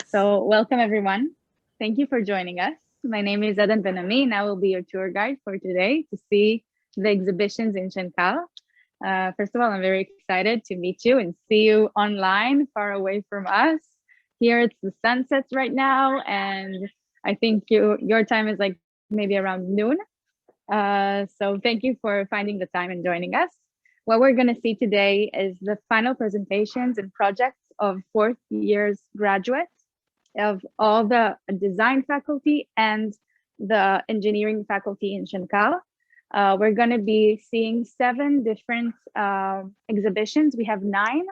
So welcome everyone. Thank you for joining us. My name is Adan Benami and I will be your tour guide for today to see the exhibitions in Shenkar. First of all, I'm very excited to meet you and see you online far away from us. Here it's the sunsets right now and I think your time is like maybe around noon. So thank you for finding the time and joining us. What we're going to see today is the final presentations and projects of fourth year's graduates of all the design faculty and the engineering faculty in Shenkar. We're going to be seeing 7 different exhibitions. We have 9.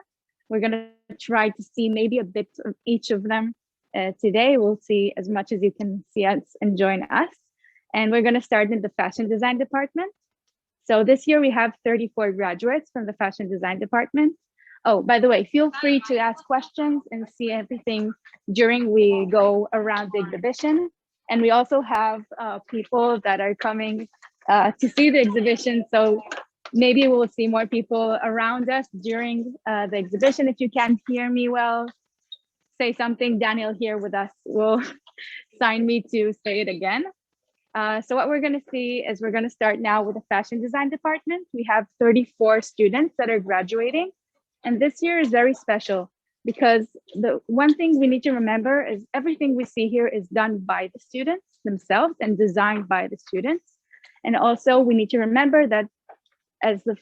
We're going to try to see maybe a bit of each of them today. We'll see as much as you can see us and join us. And we're going to start in the fashion design department. So this year we have 34 graduates from the fashion design department. Oh, by the way, feel free to ask questions and see everything during we go around the exhibition. And we also have people that are coming to see the exhibition. So maybe we'll see more people around us during the exhibition. If you can't hear me well, say something. Daniel here with us will sign me to say it again. So what we're going to see is we're going to start now with the fashion design department. We have 34 students that are graduating. And this year is very special because the one thing we need to remember is everything we see here is done by the students themselves and designed by the students. And also we need to remember that as the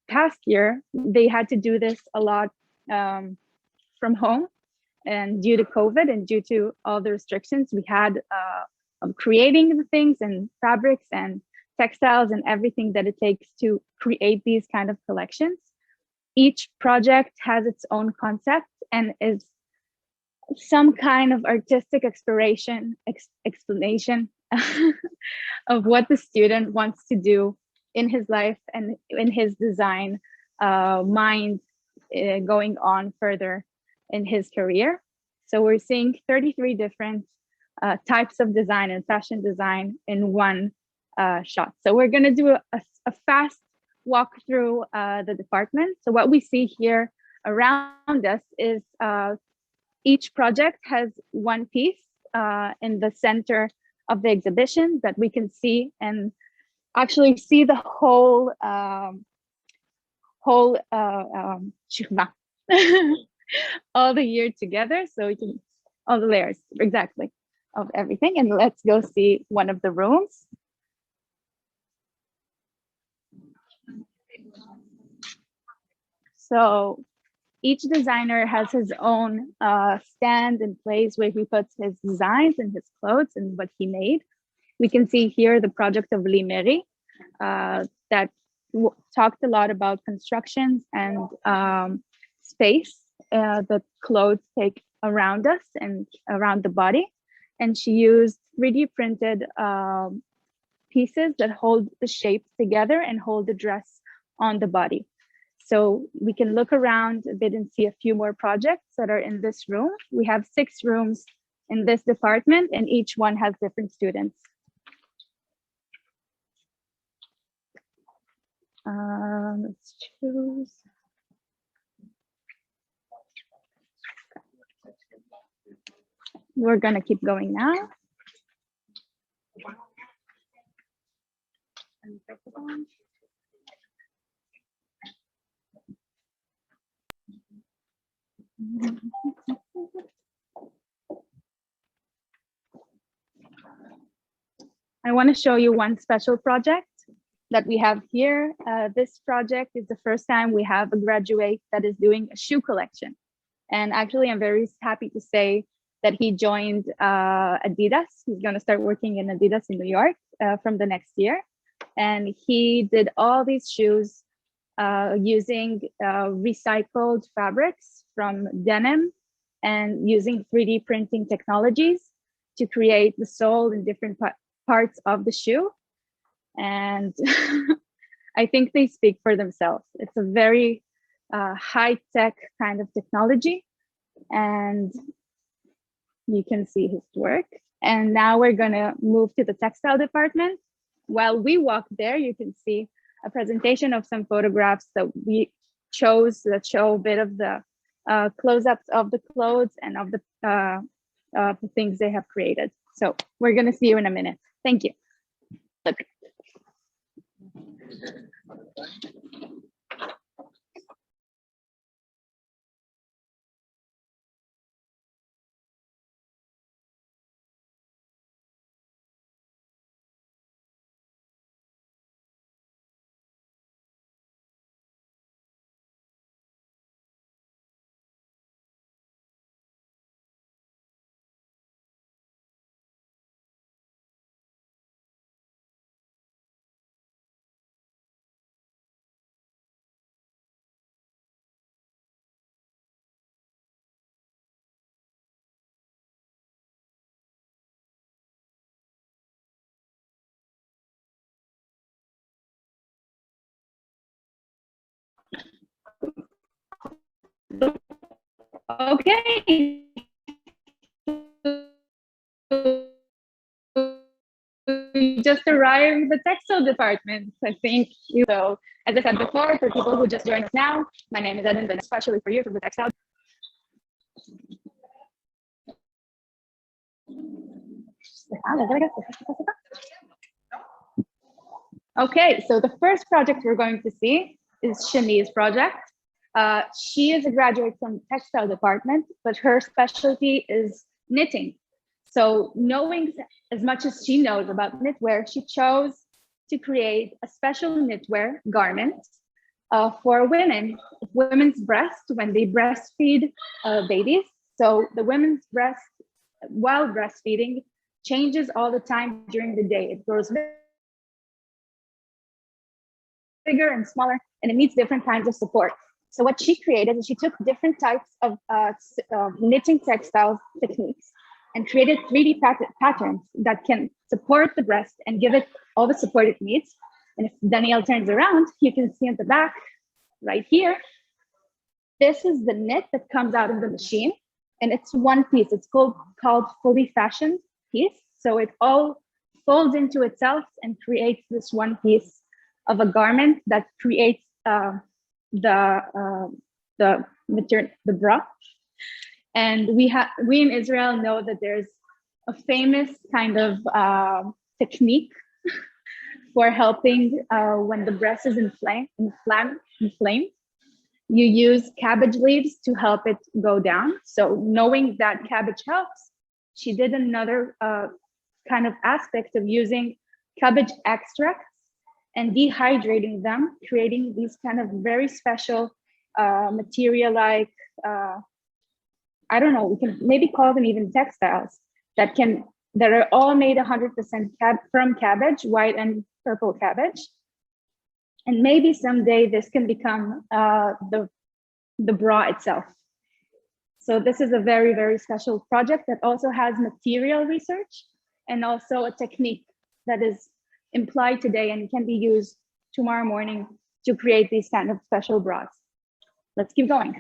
past year, they had to do this a lot from home, and due to COVID and due to all the restrictions we had of creating the things and fabrics and textiles and everything that it takes to create these kind of collections. Each project has its own concept and is some kind of artistic explanation of what the student wants to do in his life and in his design mind going on further in his career. So we're seeing 33 different types of design and fashion design in one shot. So we're going to do a fast walk through the department. So what we see here around us is each project has one piece in the center of the exhibition that we can see and actually see the whole shikma all the year together. So we can all the layers exactly of everything. And let's go see one of the rooms. So each designer has his own stand and place where he puts his designs and his clothes and what he made. We can see here the project of Limeri that talked a lot about constructions and space that clothes take around us and around the body. And she used 3D printed pieces that hold the shapes together and hold the dress on the body. So we can look around a bit and see a few more projects that are in this room. We have 6 rooms in this department and each one has different students. Let's choose. We're gonna keep going now. I want to show you one special project that we have here. This project is the first time we have a graduate that is doing a shoe collection. And actually, I'm very happy to say that he joined Adidas. He's going to start working in Adidas in New York from the next year. And he did all these shoes using recycled fabrics from denim and using 3D printing technologies to create the sole and different parts of the shoe. And I think they speak for themselves. It's a very high-tech kind of technology. And you can see his work. And now we're gonna move to the textile department. While we walk there, you can see a presentation of some photographs that we chose that show a bit of the close-ups of the clothes and of the things they have created. So we're gonna see you in a minute. Thank you. Look. Okay. We just arrived at the textile department. I think so. As I said before, for people who just joined us now, my name is Eden, but especially for you from the textile. Okay, so the first project we're going to see is Shani's project. She is a graduate from the textile department, but her specialty is knitting. So knowing as much as she knows about knitwear, she chose to create a special knitwear garment for women's breast when they breastfeed babies. So the women's breast, while breastfeeding, changes all the time during the day. It grows bigger and smaller, and it needs different kinds of support. So what she created is she took different types of knitting textiles techniques and created 3D patterns that can support the breast and give it all the support it needs. And if Danielle turns around, you can see at the back, right here, this is the knit that comes out of the machine. And it's one piece, it's called fully fashioned piece. So it all folds into itself and creates this one piece of a garment that creates the bra. And we in Israel know that there's a famous kind of technique for helping when the breast is inflamed. You use cabbage leaves to help it go down. So knowing that cabbage helps, she did another kind of aspect of using cabbage extracts and dehydrating them, creating these kind of very special material like, I don't know, we can maybe call them even textiles that are all made 100% from cabbage, white and purple cabbage. And maybe someday this can become the bra itself. So this is a very, very special project that also has material research and also a technique that is implied today and can be used tomorrow morning to create these kind of special bras. Let's keep going.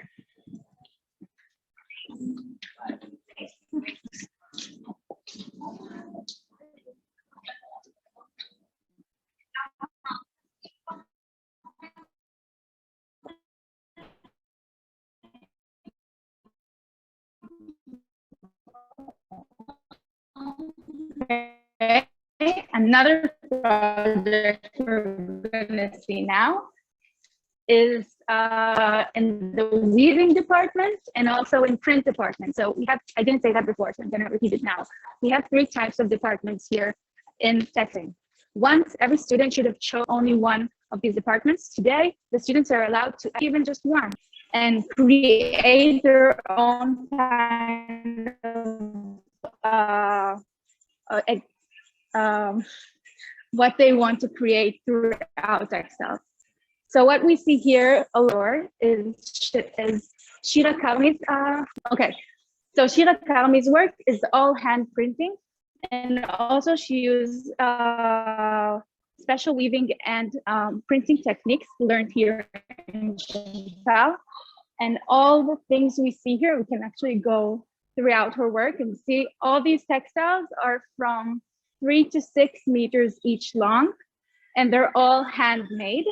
Okay. Another project we're going to see now is in the weaving department and also in print department. So we have, I didn't say that before, so I'm going to repeat it now. We have 3 types of departments here in texting. Once every student should have chosen only one of these departments. Today, the students are allowed to even just one and create their own kind of what they want to create throughout textiles. So what we see here, is Shira Karmi's, okay. So Shira Karmi's work is all hand printing, and also she used special weaving and printing techniques learned here in Shenkar. And all the things we see here, we can actually go throughout her work and see all these textiles are from 3 to 6 meters each long, and they're all handmade.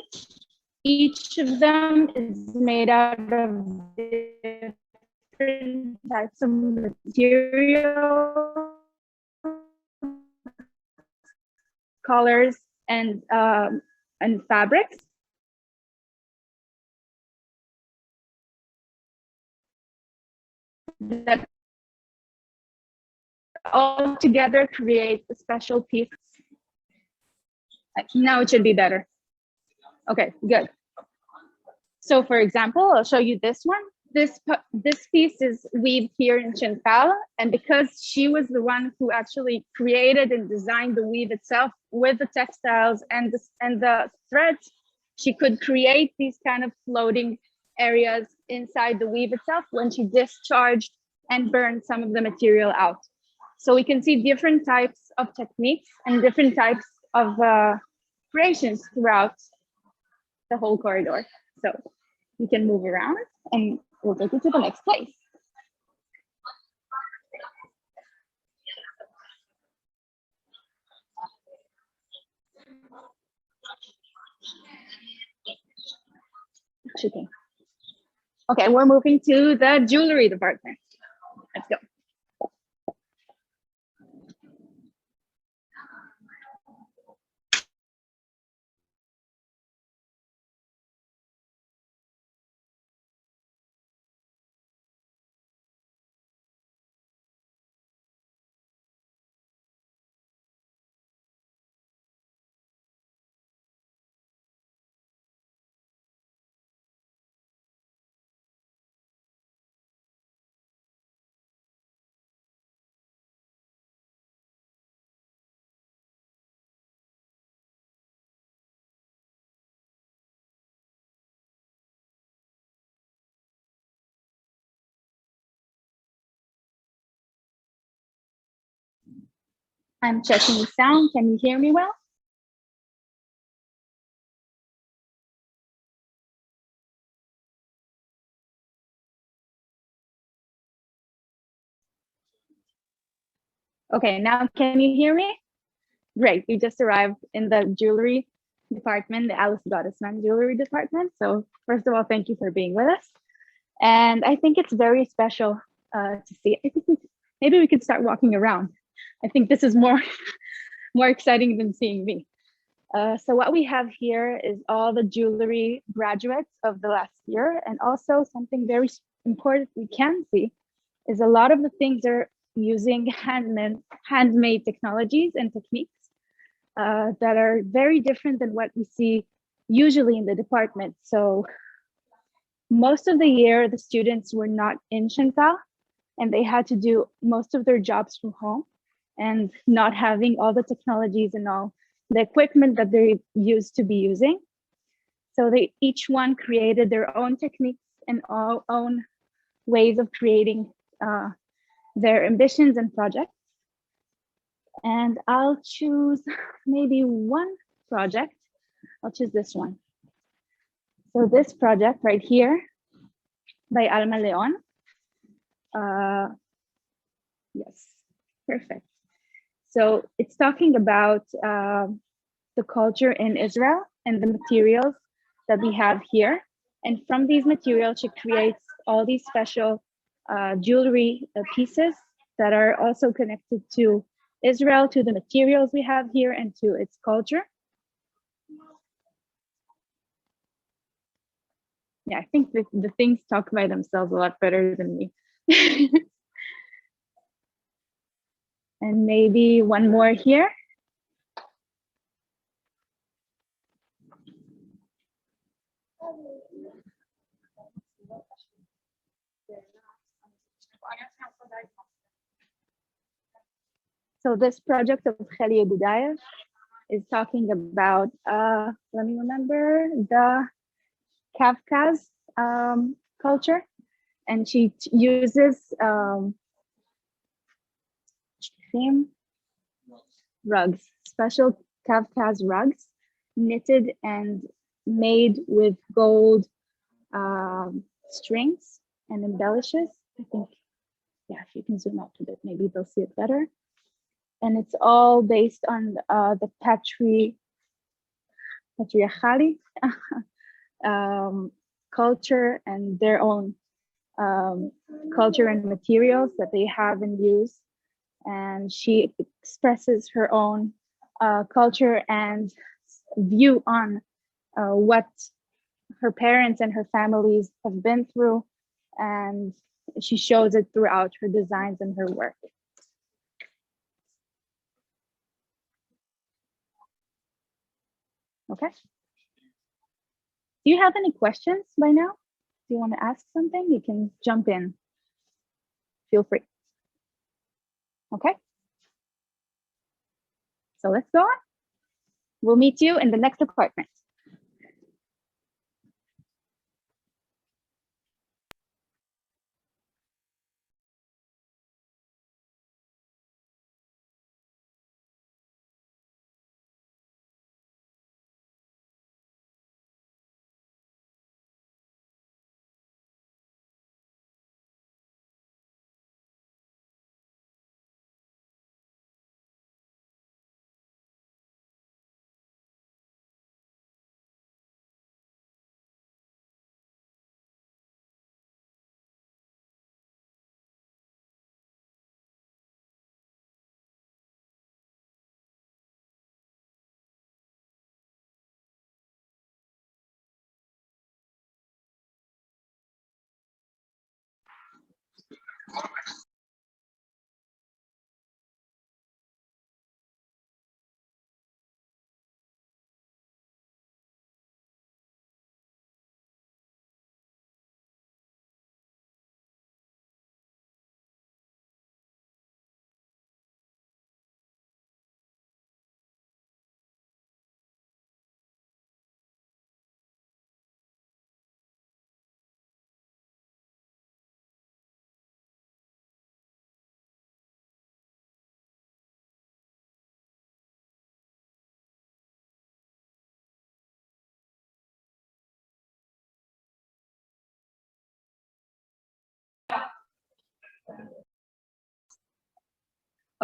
Each of them is made out of types of material, colors, and fabrics. That all together create a special piece. Now it should be better. Okay, good. So for example, I'll show you this one. This piece is weaved here in Shenkar, and because she was the one who actually created and designed the weave itself with the textiles and the threads, she could create these kind of floating areas inside the weave itself when she discharged and burned some of the material out. So we can see different types of techniques and different types of creations throughout the whole corridor. So you can move around and we'll take you to the next place. Okay, we're moving to the jewelry department. Let's go. I'm checking the sound. Can you hear me well? Okay, now can you hear me? Great, you just arrived in the jewelry department, the Alice Gottesman jewelry department. So first of all, thank you for being with us. And I think it's very special to see. I think maybe we could start walking around. I think this is more exciting than seeing me. So what we have here is all the jewelry graduates of the last year, and also something very important we can see is a lot of the things are using handmade technologies and techniques that are very different than what we see usually in the department. So most of the year, the students were not in Shenkar, and they had to do most of their jobs from home, and not having all the technologies and all the equipment that they used to be using. So they each one created their own techniques and own ways of creating their ambitions and projects. And I'll choose maybe one project. I'll choose this one. So this project right here by Alma Leon. Yes, perfect. So it's talking about the culture in Israel and the materials that we have here. And from these materials, she creates all these special jewelry pieces that are also connected to Israel, to the materials we have here, and to its culture. Yeah, I think the things talk by themselves a lot better than me. And maybe one more here. So this project of Khali Budayev is talking about, let me remember, the Kafka's culture. And she uses rugs, special Kafka's rugs, knitted and made with gold strings and embellishes. I think, yeah, if you can zoom out a bit, maybe they'll see it better. And it's all based on the patriarchal culture and their own um, culture and materials that they have in use. And she expresses her own culture and view on what her parents and her families have been through, and she shows it throughout her designs and her work. Okay. Do you have any questions by now? Do you want to ask something? You can jump in. Feel free. Okay. So let's go on. We'll meet you in the next apartment.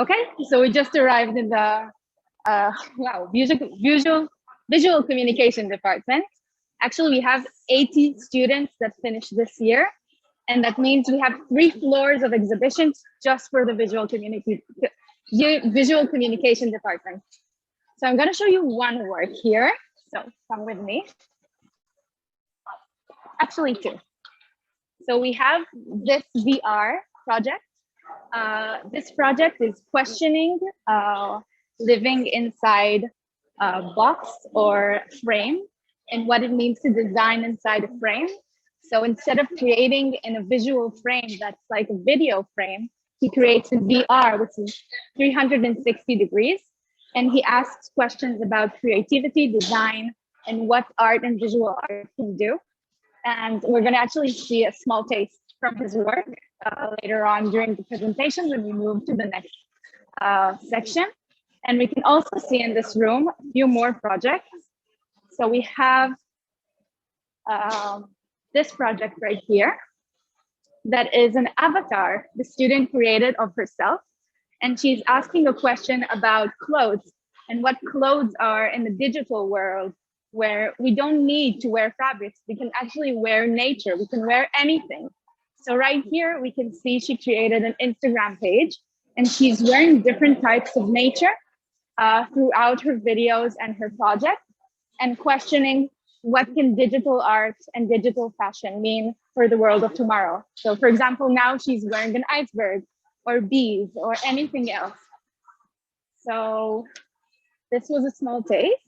Okay, so we just arrived in the wow, visual communication department. Actually, we have 80 students that finished this year, and that means we have 3 floors of exhibitions just for the visual communication department. So I'm going to show you one work here. So come with me. Actually, 2. So we have this VR project. This project is questioning living inside a box or frame and what it means to design inside a frame. So instead of creating in a visual frame that's like a video frame, he creates in VR, which is 360 degrees. And he asks questions about creativity, design, and what art and visual art can do. And we're going to actually see a small taste from his work later on during the presentation when we move to the next section. And we can also see in this room a few more projects. So we have this project right here that is an avatar the student created of herself. And she's asking a question about clothes and what clothes are in the digital world, where we don't need to wear fabrics. We can actually wear nature. We can wear anything. So right here, we can see she created an Instagram page and she's wearing different types of nature throughout her videos and her project, and questioning what can digital art and digital fashion mean for the world of tomorrow. So for example, now she's wearing an iceberg or bees or anything else. So this was a small taste,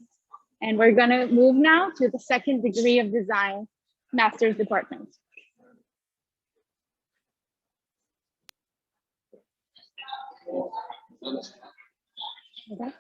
and we're gonna move now to the 2nd degree of design master's department. Okay.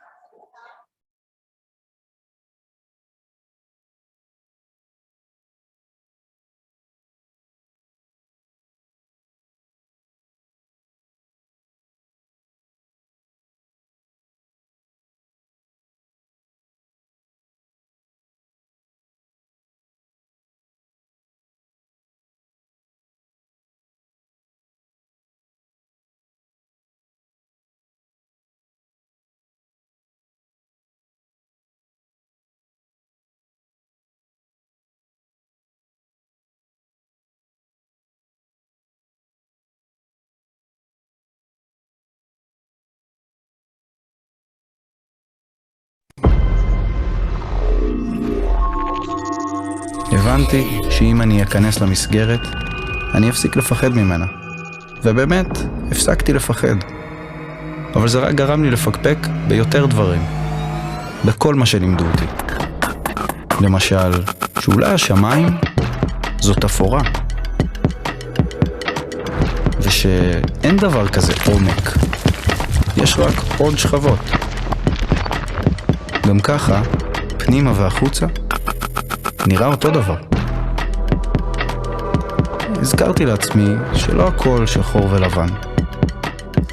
הבנתי שאם אני אכנס למסגרת, אני אפסיק לפחד ממנה. ובאמת, הפסקתי לפחד. אבל זה רק גרם לי לפקפק ביותר דברים. בכל מה שלימדו אותי. למשל, שאולי השמיים זאת תפאורה. ושאין דבר כזה עומק. יש רק עוד שכבות. גם ככה, פנימה והחוצה, נראה אותו דבר. הזכרתי לעצמי שלא הכל שחור ולבן.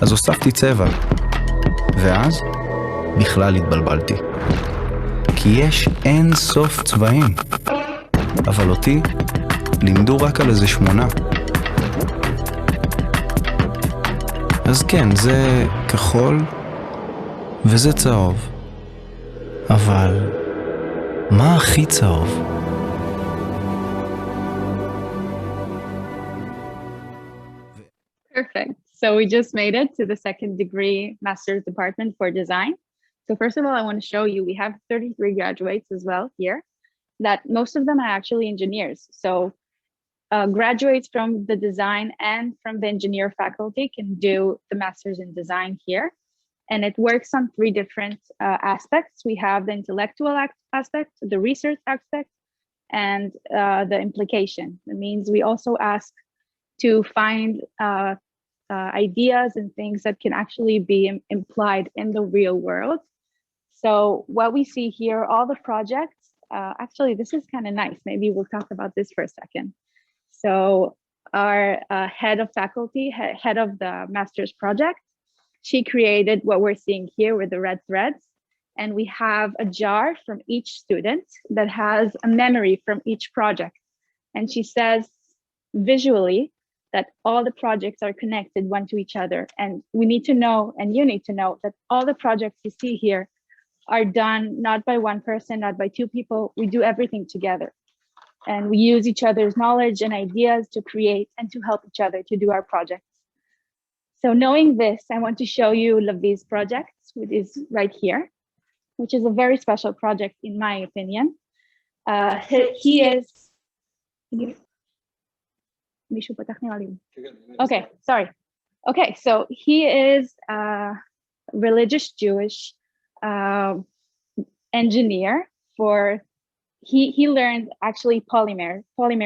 אז הוספתי צבע. ואז בכלל התבלבלתי. כי יש אין סוף צבעים. אבל אותי לימדו רק על איזה 8. אז כן, זה כחול וזה צהוב. אבל מה הכי צהוב? Perfect. So we just made it to the second degree master's department for design. So first of all, I want to show you, we have 33 graduates as well here, that most of them are actually engineers. So graduates from the design and from the engineer faculty can do the master's in design here. And it works on 3 different aspects. We have the intellectual aspect, the research aspect, and the implication. It means we also ask to find ideas and things that can actually be implied in the real world. So what we see here, all the projects, actually, this is kind of nice. Maybe we'll talk about this for a second. So our head of faculty, head of the master's project, she created what we're seeing here with the red threads. And we have a jar from each student that has a memory from each project. And she says visually that all the projects are connected one to each other. And we need to know, and you need to know, that all the projects you see here are done not by one person, not by 2 people. We do everything together. And we use each other's knowledge and ideas to create and to help each other to do our projects. So knowing this, I want to show you Lavi's project, which is right here, which is a very special project in my opinion. He is, okay, sorry. Okay, so he is a religious Jewish engineer for, he learned actually polymer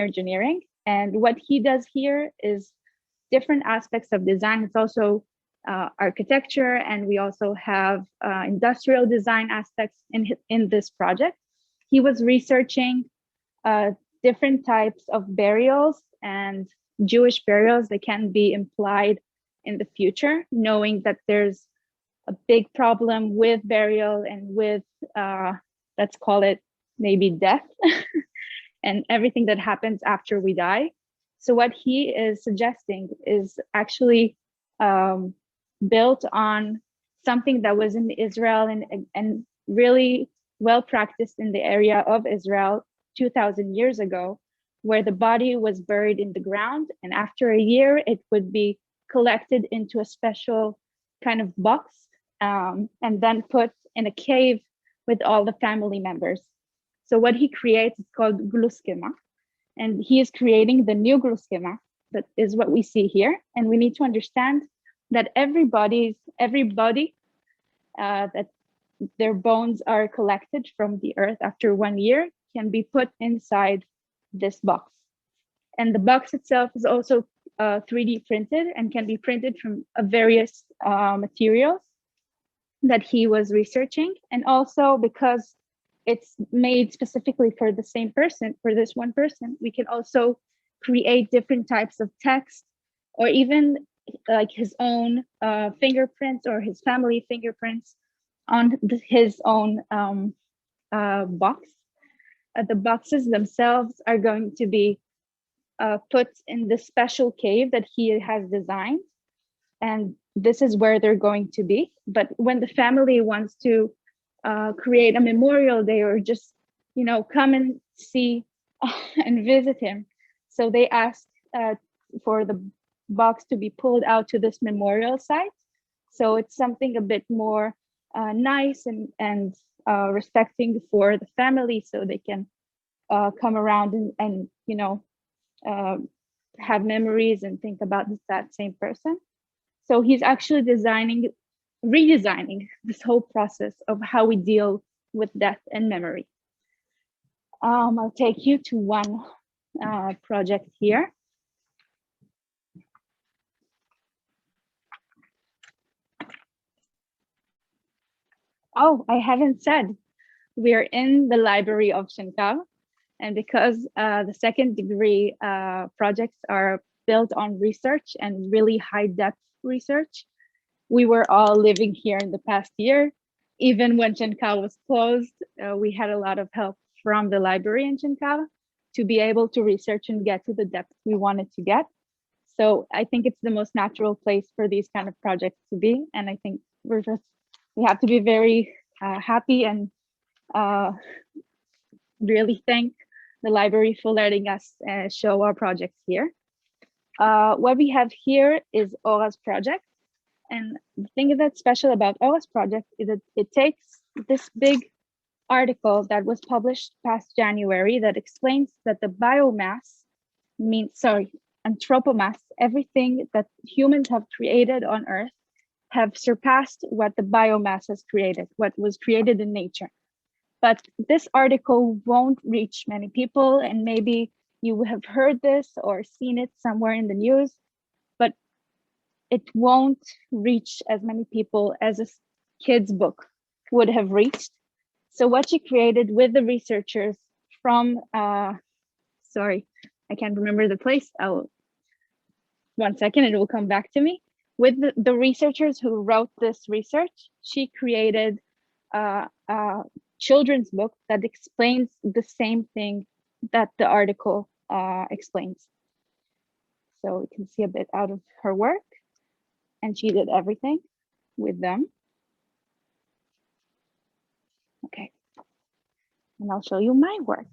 engineering. And what he does here is different aspects of design. It's also architecture, and we also have industrial design aspects in this project. He was researching different types of burials and Jewish burials that can be implied in the future, knowing that there's a big problem with burial and with, let's call it maybe death and everything that happens after we die. So what he is suggesting is actually built on something that was in Israel and really well practiced in the area of Israel 2,000 years ago, where the body was buried in the ground, and after a year it would be collected into a special kind of box and then put in a cave with all the family members. So what he creates is called gluskema, and he is creating the new gluskema. That is what we see here, and we need to understand that everybody that their bones are collected from the earth after 1 year can be put inside this box. And the box itself is also 3D printed and can be printed from various materials that he was researching. And also because it's made specifically for the same person, for this one person, we can also create different types of text, or even like his own fingerprints or his family fingerprints on his own box. The boxes themselves are going to be put in the special cave that he has designed. And this is where they're going to be. But when the family wants to create a memorial day, or just, come and see and visit him, so they ask for the box to be pulled out to this memorial site. So it's something a bit more nice and respecting for the family, so they can come around and you know, have memories and think about that same person. So he's actually redesigning this whole process of how we deal with death and memory. I'll take you to one project here. Oh, I haven't said, we are in the library of Shenkar. And because the second degree projects are built on research and really high depth research, we were all living here in the past year. Even when Shenkar was closed, we had a lot of help from the library in Shenkar to be able to research and get to the depth we wanted to get. So I think it's the most natural place for these kind of projects to be. And I think we have to be very happy and really thank the library for letting us show our projects here. What we have here is Aura's project. And the thing that's special about Aura's project is that it takes this big article that was published past January that explains that the anthropomass, everything that humans have created on Earth have surpassed what the biomass has created, what was created in nature. But this article won't reach many people, and maybe you have heard this or seen it somewhere in the news, but it won't reach as many people as a kid's book would have reached. So what she created with the researchers from, sorry, I can't remember the place. One second, it will come back to me. With the researchers who wrote this research, she created a children's book that explains the same thing that the article explains. So we can see a bit out of her work, and she did everything with them. Okay, and I'll show you my work.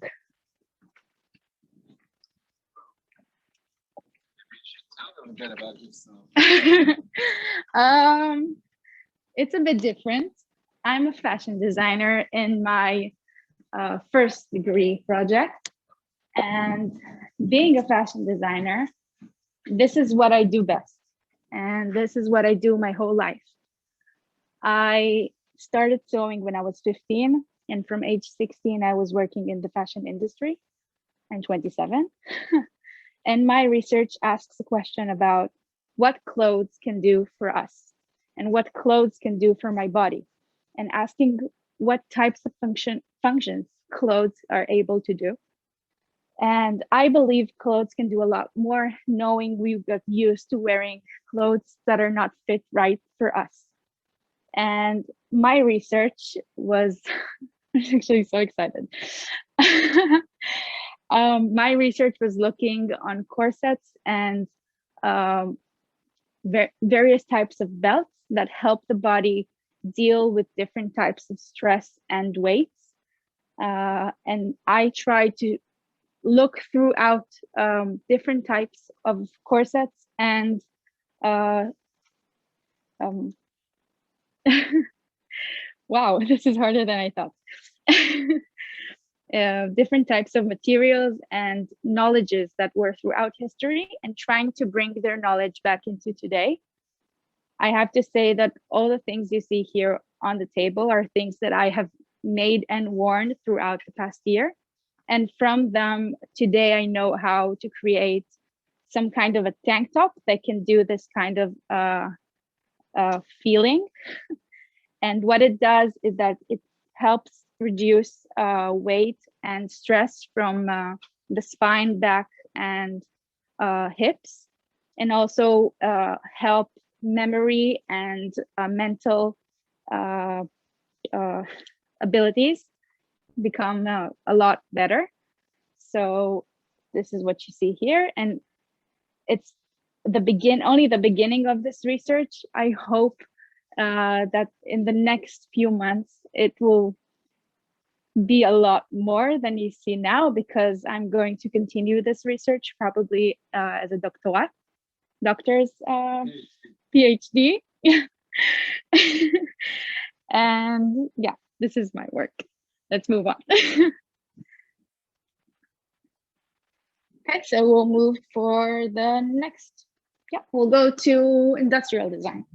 Tell them a bit about yourself. It's a bit different. I'm a fashion designer in my first degree project. And being a fashion designer, this is what I do best. And this is what I do my whole life. I started sewing when I was 15. And from age 16, I was working in the fashion industry. I'm 27. And my research asks a question about what clothes can do for us and what clothes can do for my body, and asking what types of functions clothes are able to do. And I believe clothes can do a lot more, knowing we got used to wearing clothes that are not fit right for us. And my research was, I'm actually so excited. My research was looking on corsets and various types of belts that help the body deal with different types of stress and weights. And I tried to look throughout different types of corsets and wow, this is harder than I thought. Different types of materials and knowledges that were throughout history, and trying to bring their knowledge back into today. I have to say that all the things you see here on the table are things that I have made and worn throughout the past year. And from them, today I know how to create some kind of a tank top that can do this kind of feeling. And what it does is that it helps reduce weight and stress from the spine, back, and hips, and also help memory and mental abilities become a lot better. So this is what you see here, and it's only the beginning of this research. I hope that in the next few months it will be a lot more than you see now, because I'm going to continue this research probably as a doctor's PhD. And yeah, this is my work. Let's move on. Okay, so we'll move for the next. Yeah, we'll go to industrial design.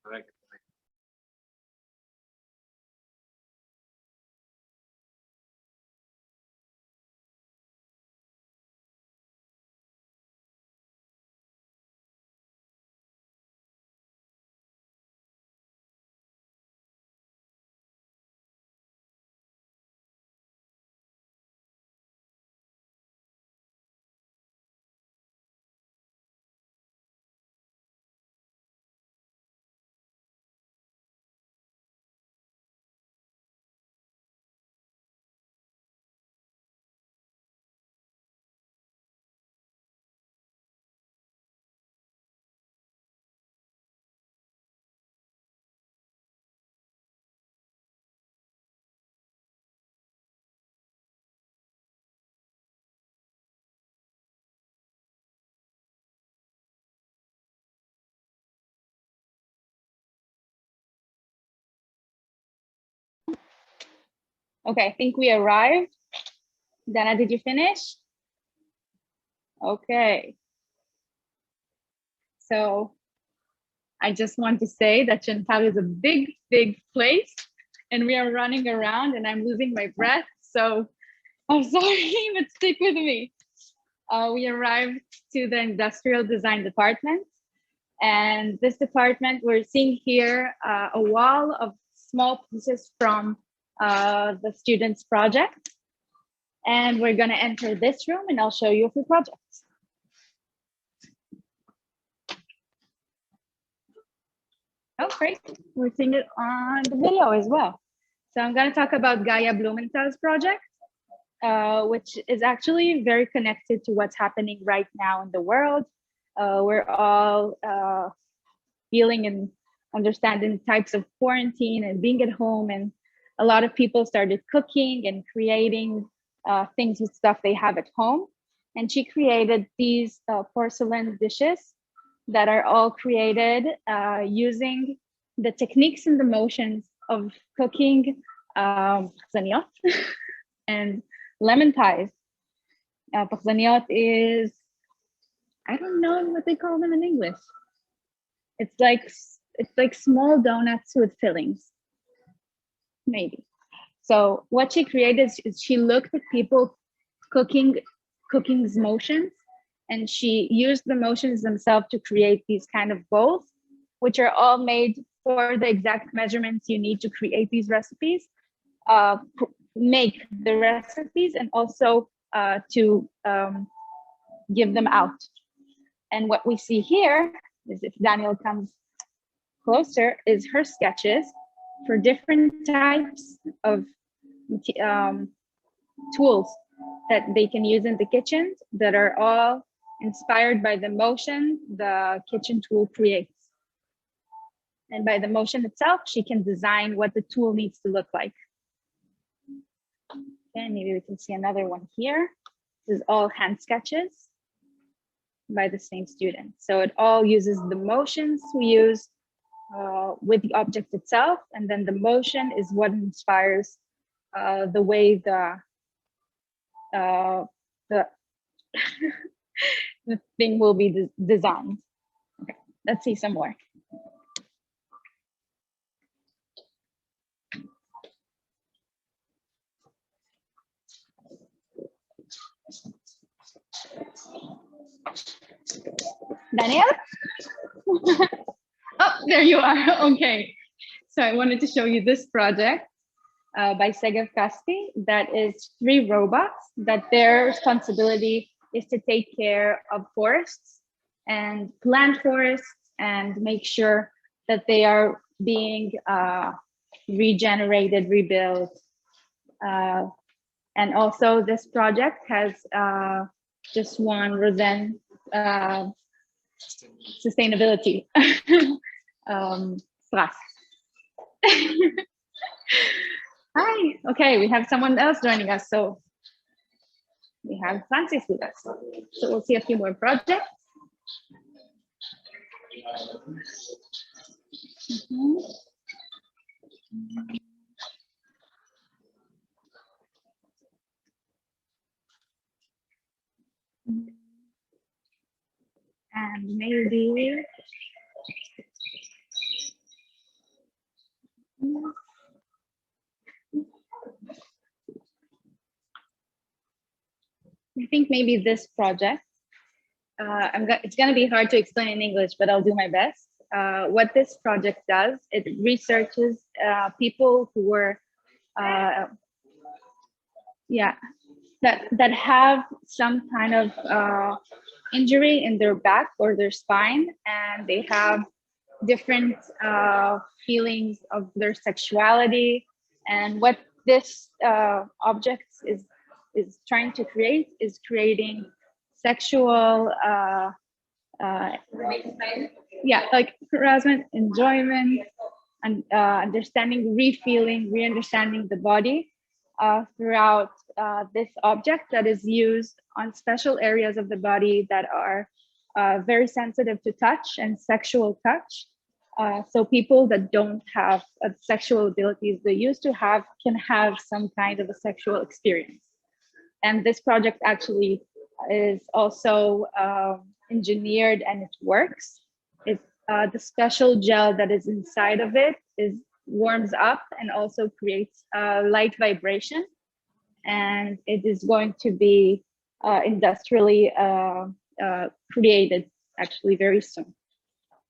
Correct. Okay, I think we arrived. Dana, did you finish? Okay. So I just want to say that Chantal is a big, big place and we are running around and I'm losing my breath. So I'm sorry, but stick with me. We arrived to the industrial design department. And this department, we're seeing here a wall of small pieces from the students' project. And we're gonna enter this room and I'll show you a few projects. Oh, great. We're seeing it on the video as well. So I'm gonna talk about Gaia Blumenthal's project, which is actually very connected to what's happening right now in the world. We're all feeling and understanding types of quarantine and being at home, and a lot of people started cooking and creating things with stuff they have at home. And she created these porcelain dishes that are all created using the techniques and the motions of cooking pachzaniot and lemon pies. Pachzaniot is, I don't know what they call them in English. It's like small donuts with fillings, maybe. So what she created is she looked at people cooking's motions, and she used the motions themselves to create these kind of bowls, which are all made for the exact measurements you need to create these recipes, make the recipes, and also to give them out. And what we see here is, if Daniel comes closer, is her sketches for different types of tools that they can use in the kitchen that are all inspired by the motion the kitchen tool creates. And by the motion itself, she can design what the tool needs to look like. Okay, maybe we can see another one here. This is all hand sketches by the same student. So it all uses the motions we use with the object itself, and then the motion is what inspires the way the the thing will be designed. Okay, let's see some more. Daniel? Oh, there you are. Okay. So I wanted to show you this project by Segev Kasti. That is 3 robots that their responsibility is to take care of forests and plant forests and make sure that they are being regenerated, rebuilt. And also this project has just won Rosen sustainability prize. Hi, okay, we have someone else joining us. So we have Francis with us. So we'll see a few more projects. And maybe I think maybe this project, it's going to be hard to explain in English, but I'll do my best. What this project does, it researches people who were, that have some kind of injury in their back or their spine, and they have different feelings of their sexuality. And what this object is trying to create is creating sexual like harassment, enjoyment, and understanding, re-understanding the body throughout this object that is used on special areas of the body that are very sensitive to touch and sexual touch. So people that don't have sexual abilities they used to have can have some kind of a sexual experience. And this project actually is also engineered and it works. The special gel that is inside of it warms up and also creates light vibration. And it is going to be industrially created actually very soon.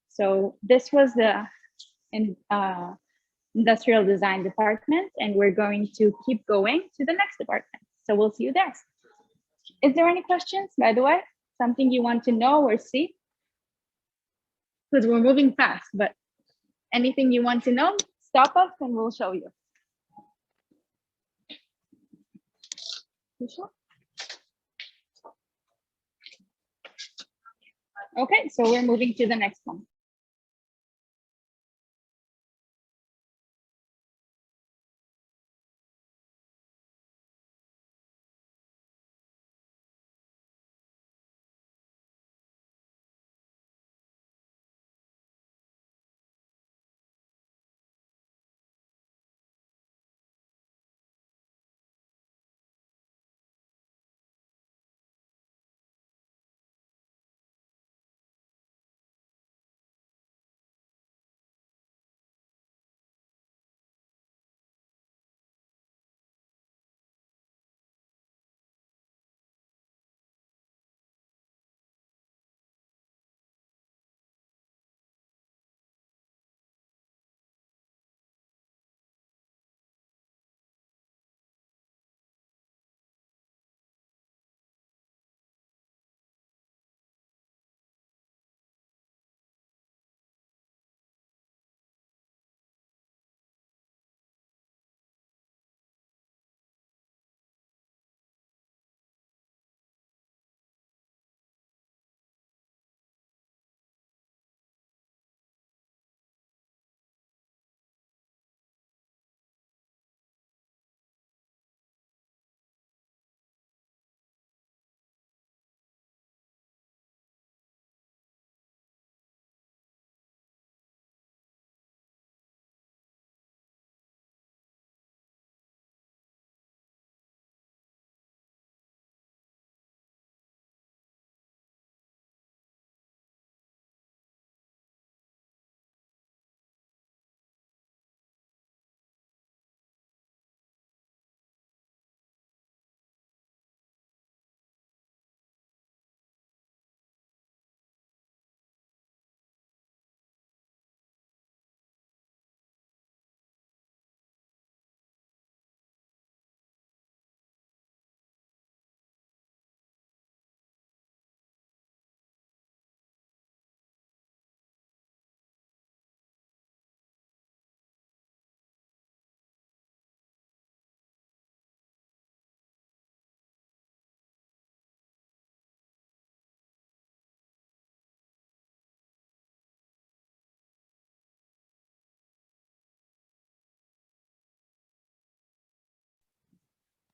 So this was the industrial design department, and we're going to keep going to the next department. So we'll see you there. Is there any questions, by the way? Something you want to know or see? Because we're moving fast, but anything you want to know, stop us and we'll show you. You sure? Okay, so we're moving to the next one.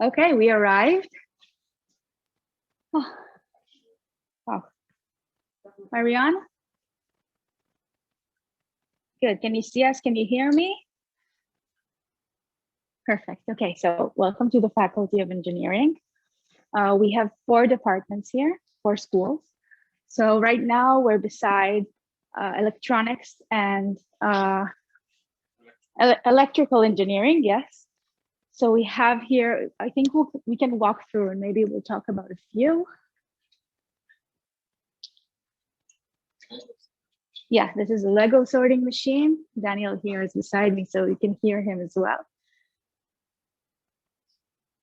Okay, we arrived. Oh. Wow. Marianne? Good, can you see us? Can you hear me? Perfect. Okay, so welcome to the Faculty of Engineering. We have 4 departments here, 4 schools. So right now we're beside electronics and electrical engineering, yes. So we have here, I think we can walk through and maybe we'll talk about a few. Yeah, this is a Lego sorting machine. Daniel here is beside me, so you can hear him as well.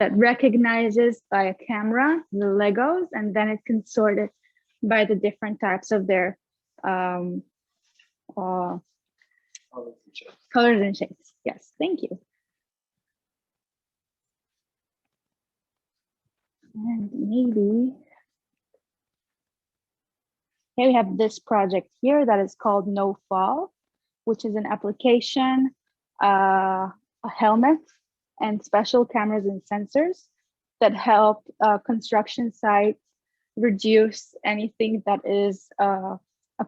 That recognizes by a camera the Legos, and then it can sort it by the different types of their colors and shapes. Yes, thank you. And maybe, okay, we have this project here that is called No Fall, which is an application, a helmet, and special cameras and sensors that help construction sites reduce anything that is a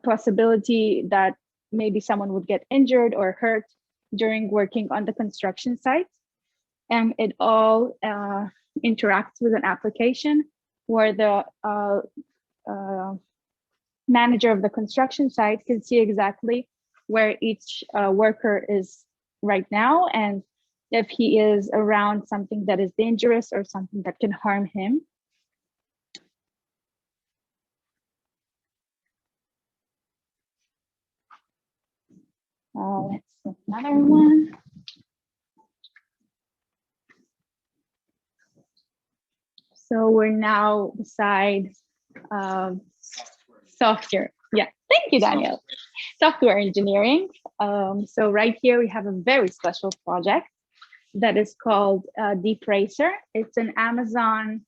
possibility that maybe someone would get injured or hurt during working on the construction site. And it all interacts with an application where the manager of the construction site can see exactly where each worker is right now, and if he is around something that is dangerous or something that can harm him. Let's see another one. So we're now beside software. Yeah, thank you, Daniel. Software engineering. So right here we have a very special project that is called Deep Racer. It's an Amazon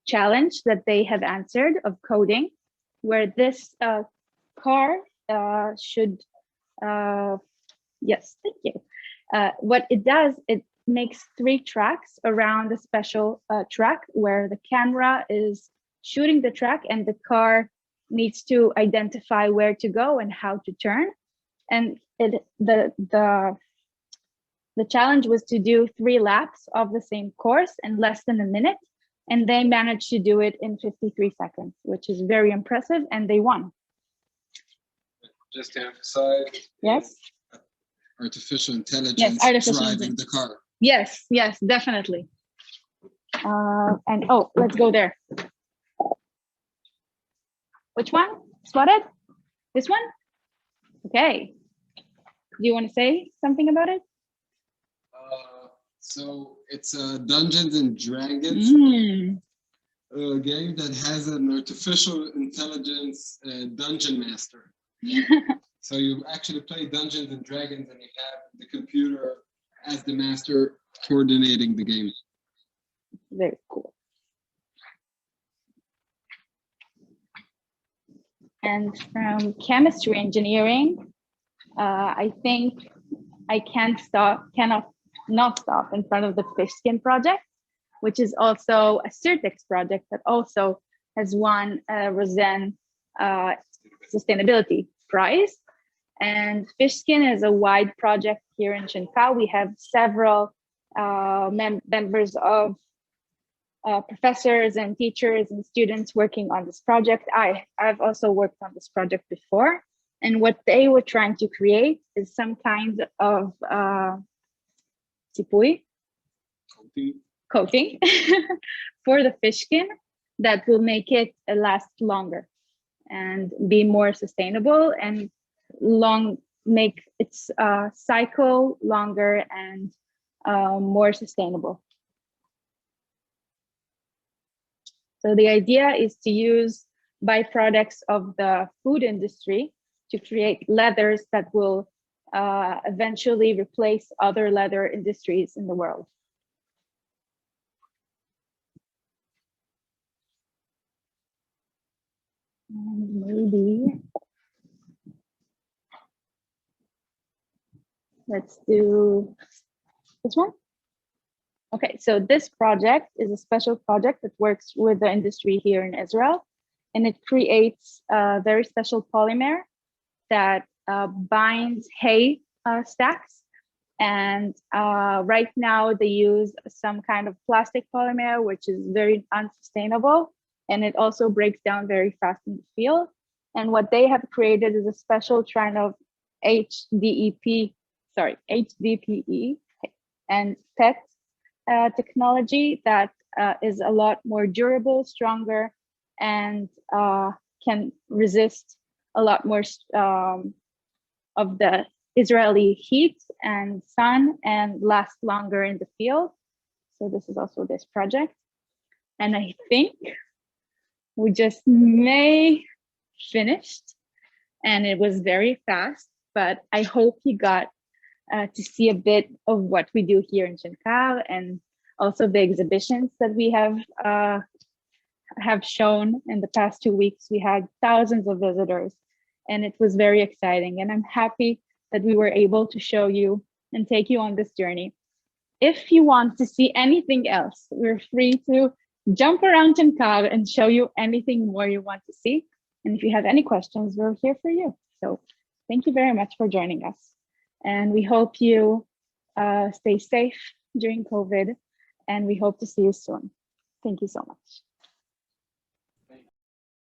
challenge that they have answered of coding, where this car should, yes, thank you. What it does, it makes 3 tracks around a special track where the camera is shooting the track and the car needs to identify where to go and how to turn. And the challenge was to do 3 laps of the same course in less than a minute. And they managed to do it in 53 seconds, which is very impressive, and they won. Just to emphasize. Yes. Artificial intelligence, yes, artificial driving the car. Yes, yes, definitely. And oh, let's go there. Which one? Spotted? This one? Okay. Do you want to say something about it? So it's a Dungeons and Dragons game that has an artificial intelligence dungeon master. So you actually play Dungeons and Dragons and you have the computer as the master coordinating the game. Very cool. And from chemistry engineering, I think I cannot stop in front of the fish skin project, which is also a Certex project that also has won a Rosen Sustainability Prize. And fish skin is a wide project here in Shenkar. We have several members of professors and teachers and students working on this project. I've also worked on this project before. And what they were trying to create is some kind of coating for the fish skin that will make it last longer and be more sustainable and make its cycle longer and more sustainable. So the idea is to use byproducts of the food industry to create leathers that will eventually replace other leather industries in the world. And maybe let's do this one. Okay, so this project is a special project that works with the industry here in Israel, and it creates a very special polymer that binds hay stacks And right now they use some kind of plastic polymer, which is very unsustainable. And it also breaks down very fast in the field. And what they have created is a special kind of HDPE and PET technology that is a lot more durable, stronger, and can resist a lot more of the Israeli heat and sun and last longer in the field. So this is also this project. And I think we just finished, and it was very fast, but I hope you got to see a bit of what we do here in Shenkar, and also the exhibitions that we have shown in the past 2 weeks. We had thousands of visitors, and it was very exciting. And I'm happy that we were able to show you and take you on this journey. If you want to see anything else, we're free to jump around Shenkar and show you anything more you want to see. And if you have any questions, we're here for you. So thank you very much for joining us. And we hope you stay safe during COVID, and we hope to see you soon. Thank you so much.